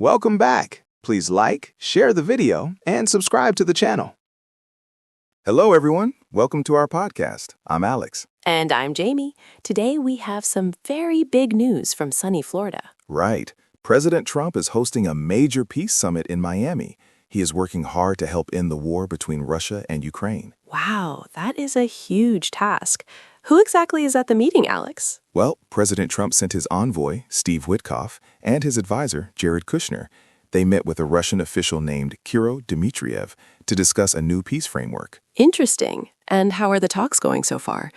Welcome back. Please like, share the video, and subscribe to the channel. Hello, everyone. Welcome to our podcast. I'm Alex. And I'm Jamie. Today we have some very big news from sunny Florida. Right. President Trump is hosting a major peace summit in Miami. He is working hard to help end the war between Russia and Ukraine. Wow, that is a huge task. Who exactly is at the meeting, Alex? Well, President Trump sent his envoy, Steve Witkoff, and his advisor, Jared Kushner. They met with a Russian official named Kirill Dmitriev to discuss a new peace framework. Interesting. And how are the talks going so far?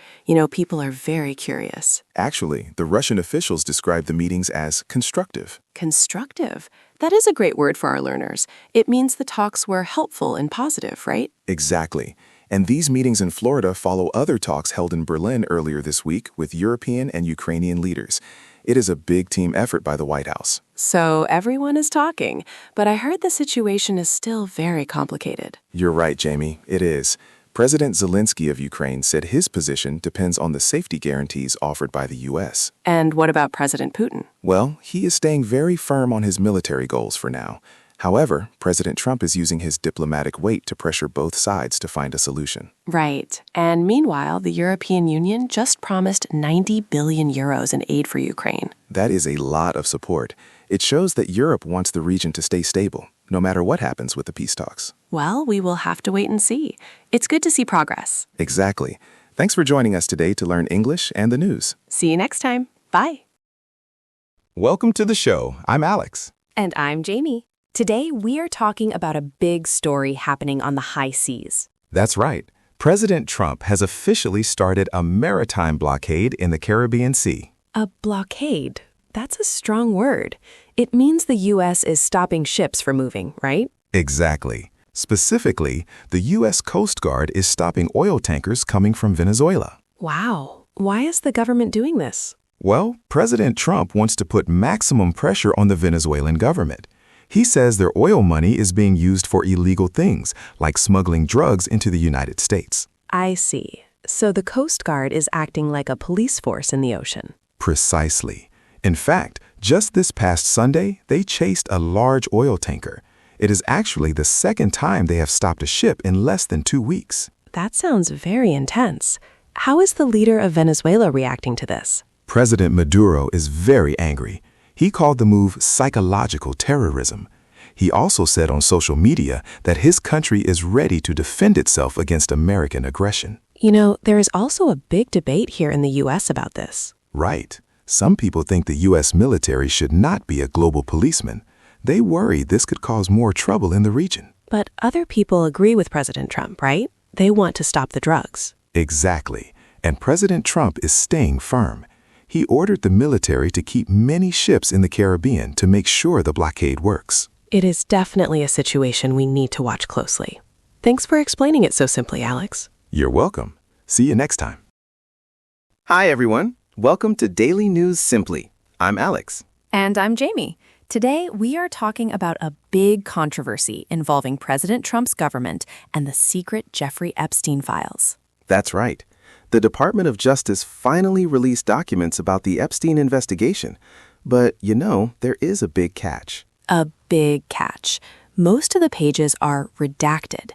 People are very curious. Actually, the Russian officials described the meetings as constructive. Constructive? That is a great word for our learners. It means the talks were helpful and positive, right? Exactly. And these meetings in Florida follow other talks held in Berlin earlier this week with European and Ukrainian leaders. It is a big team effort by the White House. So everyone is talking, but I heard the situation is still very complicated. You're right, Jamie. It is. President Zelensky of Ukraine said his position depends on the safety guarantees offered by the U.S. And what about President Putin? Well, he is staying very firm on his military goals for now. However, President Trump is using his diplomatic weight to pressure both sides to find a solution. Right. And meanwhile, the European Union just promised 90 billion euros in aid for Ukraine. That is a lot of support. It shows that Europe wants the region to stay stable, no matter what happens with the peace talks. Well, we will have to wait and see. It's good to see progress. Exactly. Thanks for joining us today to learn English and the news. See you next time. Bye. Welcome to the show. I'm Alex. And I'm Jamie. Today, we are talking about a big story happening on the high seas. That's right. President Trump has officially started a maritime blockade in the Caribbean Sea. A blockade? That's a strong word. It means the U.S. is stopping ships from moving, right? Exactly. Specifically, the U.S. Coast Guard is stopping oil tankers coming from Venezuela. Wow. Why is the government doing this? Well, President Trump wants to put maximum pressure on the Venezuelan government. He says their oil money is being used for illegal things, like smuggling drugs into the United States. I see. So the Coast Guard is acting like a police force in the ocean. Precisely. In fact, just this past Sunday, they chased a large oil tanker. It is actually the second time they have stopped a ship in less than 2 weeks. That sounds very intense. How is the leader of Venezuela reacting to this? President Maduro is very angry. He called the move psychological terrorism. He also said on social media that his country is ready to defend itself against American aggression. There is also a big debate here in the U.S. about this. Right. Some people think the U.S. military should not be a global policeman. They worry this could cause more trouble in the region. But other people agree with President Trump, right? They want to stop the drugs. Exactly. And President Trump is staying firm. He ordered the military to keep many ships in the Caribbean to make sure the blockade works. It is definitely a situation we need to watch closely. Thanks for explaining it so simply, Alex. You're welcome. See you next time. Hi, everyone. Welcome to Daily News Simply. I'm Alex. And I'm Jamie. Today, we are talking about a big controversy involving President Trump's government and the secret Jeffrey Epstein files. That's right. The Department of Justice finally released documents about the Epstein investigation. But, there is a big catch. A big catch. Most of the pages are redacted.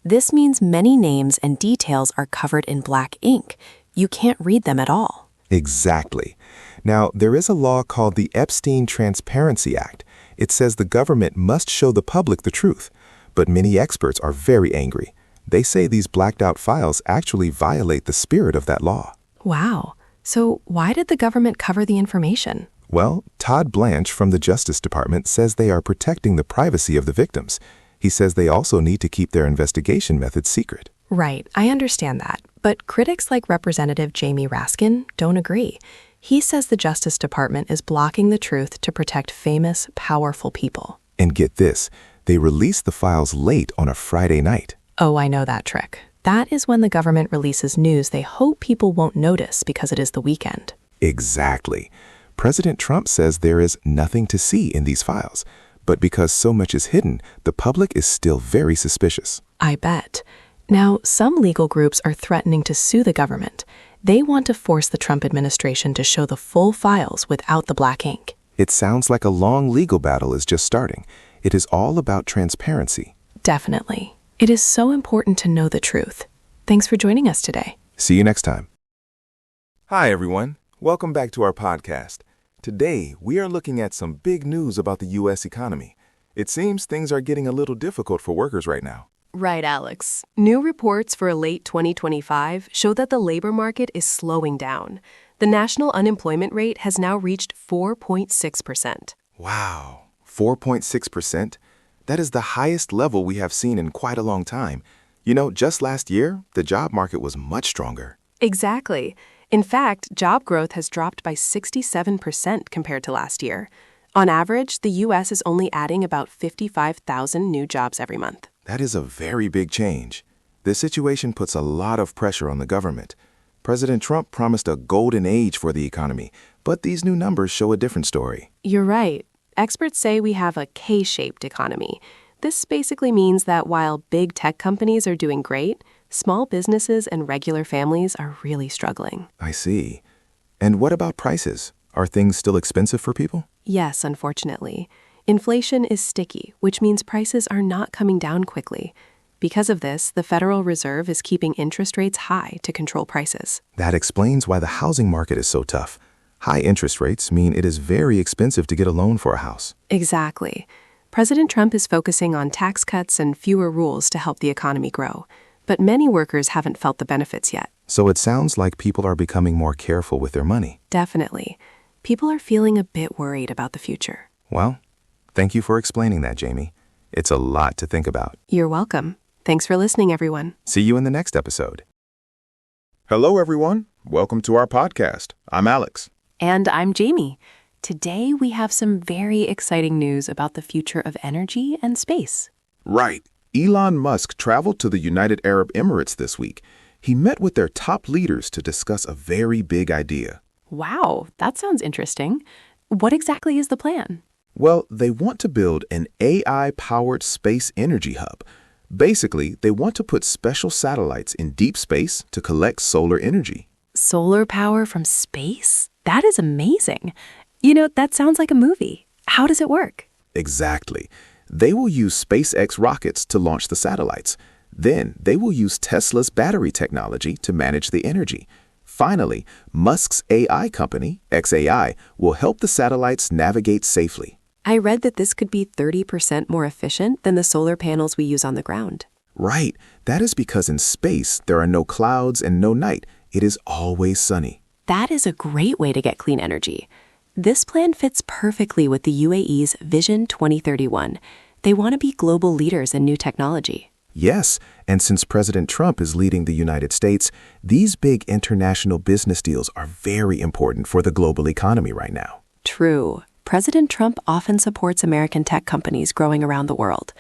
This means many names and details are covered in black ink. You can't read them at all. Exactly. Now, there is a law called the Epstein Transparency Act. It says the government must show the public the truth. But many experts are very angry. They say these blacked-out files actually violate the spirit of that law. Wow. So why did the government cover the information? Well, Todd Blanche from the Justice Department says they are protecting the privacy of the victims. He says they also need to keep their investigation methods secret. Right, I understand that. But critics like Representative Jamie Raskin don't agree. He says the Justice Department is blocking the truth to protect famous, powerful people. And get this, they released the files late on a Friday night. Oh, I know that trick. That is when the government releases news they hope people won't notice because it is the weekend. Exactly. President Trump says there is nothing to see in these files. But because so much is hidden, the public is still very suspicious. I bet. Now, some legal groups are threatening to sue the government. They want to force the Trump administration to show the full files without the black ink. It sounds like a long legal battle is just starting. It is all about transparency. Definitely. It is so important to know the truth. Thanks for joining us today. See you next time. Hi, everyone. Welcome back to our podcast. Today, we are looking at some big news about the U.S. economy. It seems things are getting a little difficult for workers right now. Right, Alex. New reports for late 2025 show that the labor market is slowing down. The national unemployment rate has now reached 4.6%. Wow, 4.6%? That is the highest level we have seen in quite a long time. You know, just last year, the job market was much stronger. Exactly. In fact, job growth has dropped by 67% compared to last year. On average, the U.S. is only adding about 55,000 new jobs every month. That is a very big change. This situation puts a lot of pressure on the government. President Trump promised a golden age for the economy, but these new numbers show a different story. You're right. Experts say we have a K-shaped economy. This basically means that while big tech companies are doing great, small businesses and regular families are really struggling. I see. And what about prices? Are things still expensive for people? Yes, unfortunately. Inflation is sticky, which means prices are not coming down quickly. Because of this, the Federal Reserve is keeping interest rates high to control prices. That explains why the housing market is so tough. High interest rates mean it is very expensive to get a loan for a house. Exactly. President Trump is focusing on tax cuts and fewer rules to help the economy grow. But many workers haven't felt the benefits yet. So it sounds like people are becoming more careful with their money. Definitely. People are feeling a bit worried about the future. Well, thank you for explaining that, Jamie. It's a lot to think about. You're welcome. Thanks for listening, everyone. See you in the next episode. Hello, everyone. Welcome to our podcast. I'm Alex. And I'm Jamie. Today, we have some very exciting news about the future of energy and space. Right. Elon Musk traveled to the United Arab Emirates this week. He met with their top leaders to discuss a very big idea. Wow, that sounds interesting. What exactly is the plan? Well, they want to build an AI-powered space energy hub. Basically, they want to put special satellites in deep space to collect solar energy. Solar power from space? That is amazing. You know, that sounds like a movie. How does it work? Exactly. They will use SpaceX rockets to launch the satellites. Then they will use Tesla's battery technology to manage the energy. Finally, Musk's AI company, xAI, will help the satellites navigate safely. I read that this could be 30% more efficient than the solar panels we use on the ground. Right. That is because in space, there are no clouds and no night. It is always sunny. That is a great way to get clean energy. This plan fits perfectly with the UAE's Vision 2031. They want to be global leaders in new technology. Yes, and since President Trump is leading the United States, these big international business deals are very important for the global economy right now. True. President Trump often supports American tech companies growing around the world.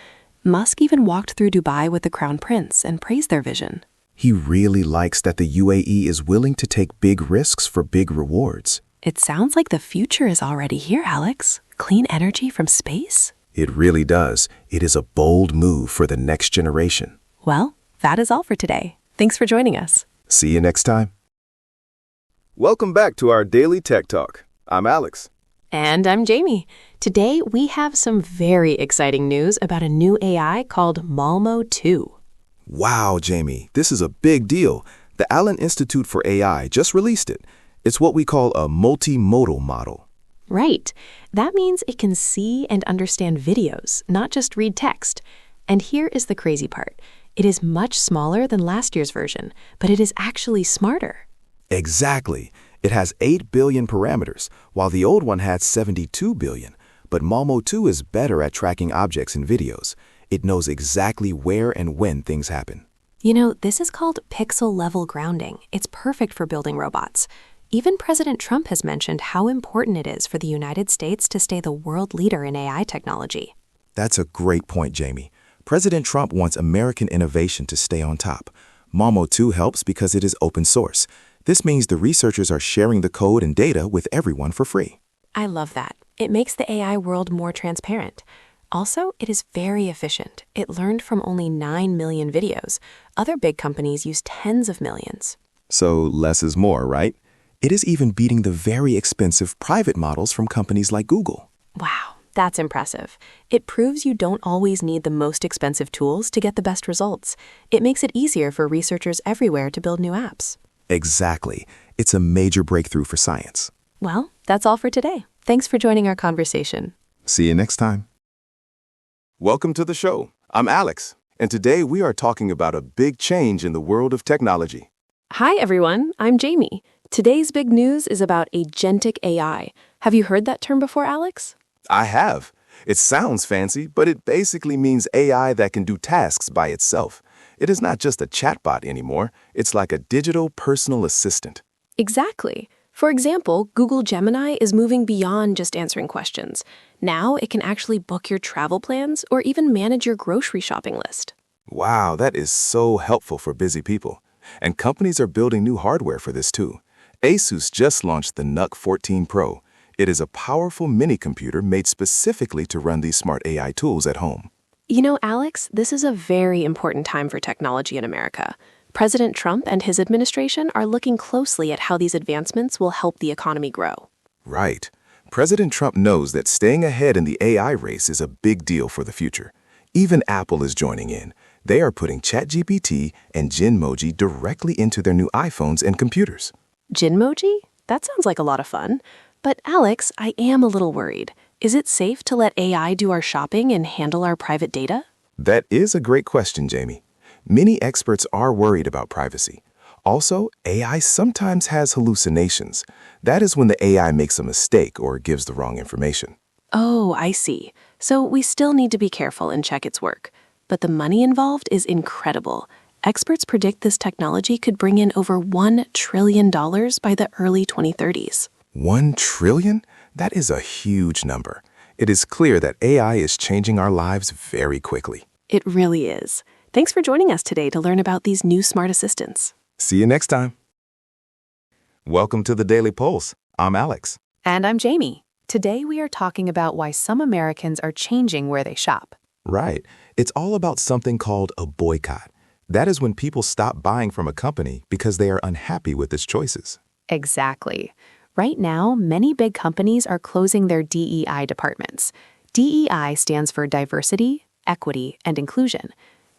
Musk even walked through Dubai with the Crown Prince and praised their vision. He really likes that the UAE is willing to take big risks for big rewards. It sounds like the future is already here, Alex. Clean energy from space? It really does. It is a bold move for the next generation. Well, that is all for today. Thanks for joining us. See you next time. Welcome back to our Daily Tech Talk. I'm Alex. And I'm Jamie. Today, we have some very exciting news about a new AI called Malmo 2. Wow, Jamie, this is a big deal. The Allen Institute for AI just released it. It's what we call a multimodal model. Right. That means it can see and understand videos, not just read text. And here is the crazy part. It is much smaller than last year's version, but it is actually smarter. Exactly. It has 8 billion parameters, while the old one had 72 billion. But Malmo 2 is better at tracking objects in videos. It knows exactly where and when things happen. You know, this is called pixel-level grounding. It's perfect for building robots. Even President Trump has mentioned how important it is for the United States to stay the world leader in AI technology. That's a great point, Jamie. President Trump wants American innovation to stay on top. Malmo 2 helps because it is open source. This means the researchers are sharing the code and data with everyone for free. I love that. It makes the AI world more transparent. Also, it is very efficient. It learned from only 9 million videos. Other big companies use tens of millions. So less is more, right? It is even beating the very expensive private models from companies like Google. Wow, that's impressive. It proves you don't always need the most expensive tools to get the best results. It makes it easier for researchers everywhere to build new apps. Exactly. It's a major breakthrough for science. Well, that's all for today. Thanks for joining our conversation. See you next time. Welcome to the show. I'm Alex, and today we are talking about a big change in the world of technology. Hi, everyone. I'm Jamie. Today's big news is about agentic AI. Have you heard that term before, Alex? I have. It sounds fancy, but it basically means AI that can do tasks by itself. It is not just a chatbot anymore. It's like a digital personal assistant. Exactly. For example, Google Gemini is moving beyond just answering questions. Now it can actually book your travel plans or even manage your grocery shopping list. Wow, that is so helpful for busy people. And companies are building new hardware for this too. Asus just launched the NUC 14 Pro. It is a powerful mini-computer made specifically to run these smart AI tools at home. You know, Alex, this is a very important time for technology in America. President Trump and his administration are looking closely at how these advancements will help the economy grow. Right. President Trump knows that staying ahead in the AI race is a big deal for the future. Even Apple is joining in. They are putting ChatGPT and Genmoji directly into their new iPhones and computers. Genmoji? That sounds like a lot of fun. But Alex, I am a little worried. Is it safe to let AI do our shopping and handle our private data? That is a great question, Jamie. Many experts are worried about privacy. Also, AI sometimes has hallucinations. That is when the AI makes a mistake or gives the wrong information. Oh, I see. So we still need to be careful and check its work. But the money involved is incredible. Experts predict this technology could bring in over $1 trillion by the early 2030s. 1 trillion? That is a huge number. It is clear that AI is changing our lives very quickly. It really is. Thanks for joining us today to learn about these new smart assistants. See you next time. Welcome to the Daily Pulse. I'm Alex. And I'm Jamie. Today we are talking about why some Americans are changing where they shop. Right. It's all about something called a boycott. That is when people stop buying from a company because they are unhappy with its choices. Exactly. Right now, many big companies are closing their DEI departments. DEI stands for diversity, equity, and inclusion.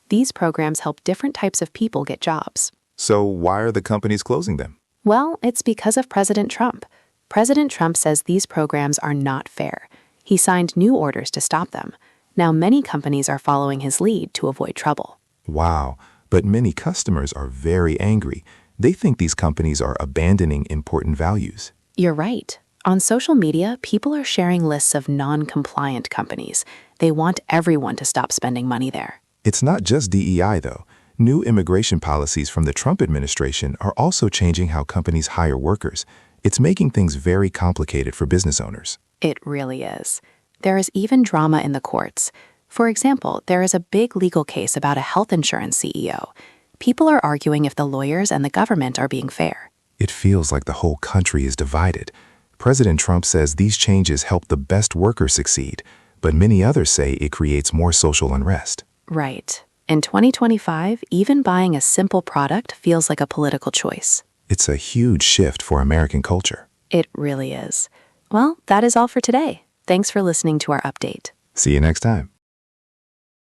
These programs help different types of people get jobs. So why are the companies closing them? Well, it's because of President Trump. President Trump says these programs are not fair. He signed new orders to stop them. Now many companies are following his lead to avoid trouble. Wow, but many customers are very angry. They think these companies are abandoning important values. You're right. On social media, people are sharing lists of non-compliant companies. They want everyone to stop spending money there. It's not just DEI, though. New immigration policies from the Trump administration are also changing how companies hire workers. It's making things very complicated for business owners. It really is. There is even drama in the courts. For example, there is a big legal case about a health insurance CEO. People are arguing if the lawyers and the government are being fair. It feels like the whole country is divided. President Trump says these changes help the best workers succeed, but many others say it creates more social unrest. Right. In 2025, even buying a simple product feels like a political choice. It's a huge shift for American culture. It really is. Well, that is all for today. Thanks for listening to our update. See you next time.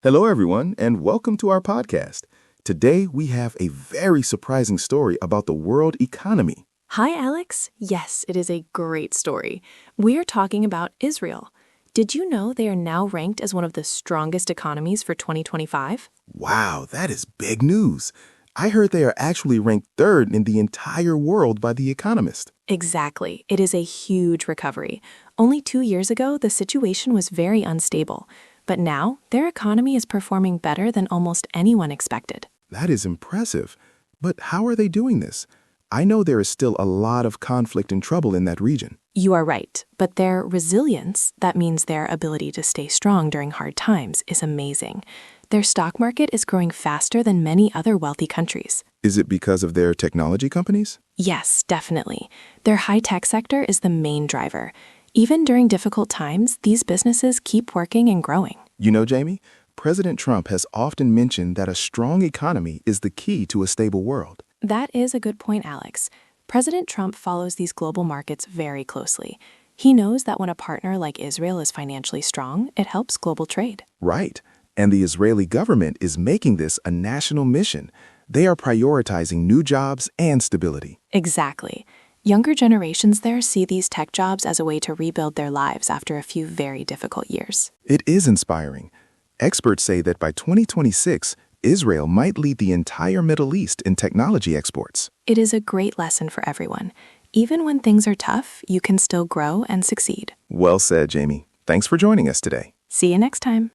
Hello, everyone, and welcome to our podcast. Today, we have a very surprising story about the world economy. Hi, Alex. Yes, it is a great story. We are talking about Israel. Did you know they are now ranked as one of the strongest economies for 2025? Wow, that is big news. I heard they are actually ranked third in the entire world by The Economist. Exactly. It is a huge recovery. Only 2 years ago, the situation was very unstable. But now, their economy is performing better than almost anyone expected. That is impressive. But how are they doing this? I know there is still a lot of conflict and trouble in that region. You are right, but their resilience, that means their ability to stay strong during hard times, is amazing. Their stock market is growing faster than many other wealthy countries. Is it because of their technology companies? Yes, definitely. Their high-tech sector is the main driver. Even during difficult times, these businesses keep working and growing. You know, Jamie, President Trump has often mentioned that a strong economy is the key to a stable world. That is a good point, Alex. President Trump follows these global markets very closely. He knows that when a partner like Israel is financially strong, it helps global trade. Right. And the Israeli government is making this a national mission. They are prioritizing new jobs and stability. Exactly. Younger generations there see these tech jobs as a way to rebuild their lives after a few very difficult years. It is inspiring. Experts say that by 2026, Israel might lead the entire Middle East in technology exports. It is a great lesson for everyone. Even when things are tough, you can still grow and succeed. Well said, Jamie. Thanks for joining us today. See you next time.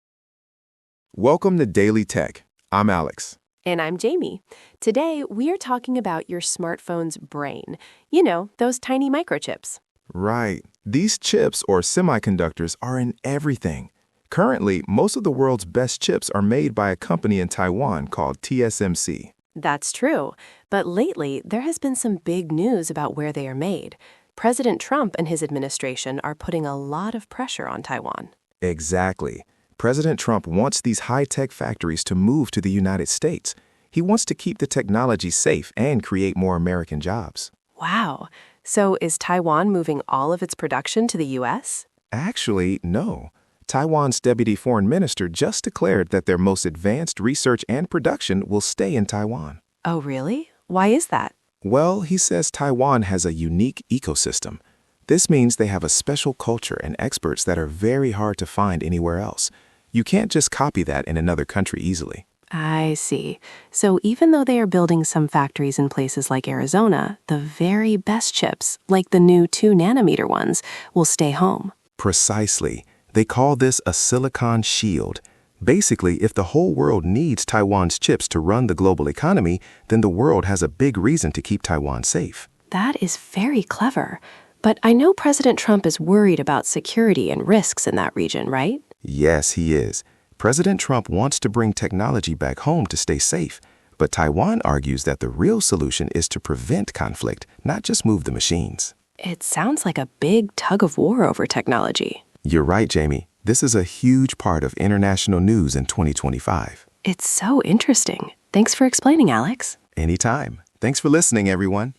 Welcome to Daily Tech. I'm Alex. And I'm Jamie. Today, we are talking about your smartphone's brain. You know, those tiny microchips. Right. These chips or semiconductors are in everything. Currently, most of the world's best chips are made by a company in Taiwan called TSMC. That's true. But lately, there has been some big news about where they are made. President Trump and his administration are putting a lot of pressure on Taiwan. Exactly. President Trump wants these high-tech factories to move to the United States. He wants to keep the technology safe and create more American jobs. Wow. So is Taiwan moving all of its production to the U.S.? Actually, no. Taiwan's deputy foreign minister just declared that their most advanced research and production will stay in Taiwan. Oh, really? Why is that? Well, he says Taiwan has a unique ecosystem. This means they have a special culture and experts that are very hard to find anywhere else. You can't just copy that in another country easily. I see. So even though they are building some factories in places like Arizona, the very best chips, like the new 2-nanometer ones, will stay home. Precisely. They call this a silicon shield. Basically, if the whole world needs Taiwan's chips to run the global economy, then the world has a big reason to keep Taiwan safe. That is very clever. But I know President Trump is worried about security and risks in that region, right? Yes, he is. President Trump wants to bring technology back home to stay safe. But Taiwan argues that the real solution is to prevent conflict, not just move the machines. It sounds like a big tug of war over technology. You're right, Jamie. This is a huge part of international news in 2025. It's so interesting. Thanks for explaining, Alex. Anytime. Thanks for listening, everyone.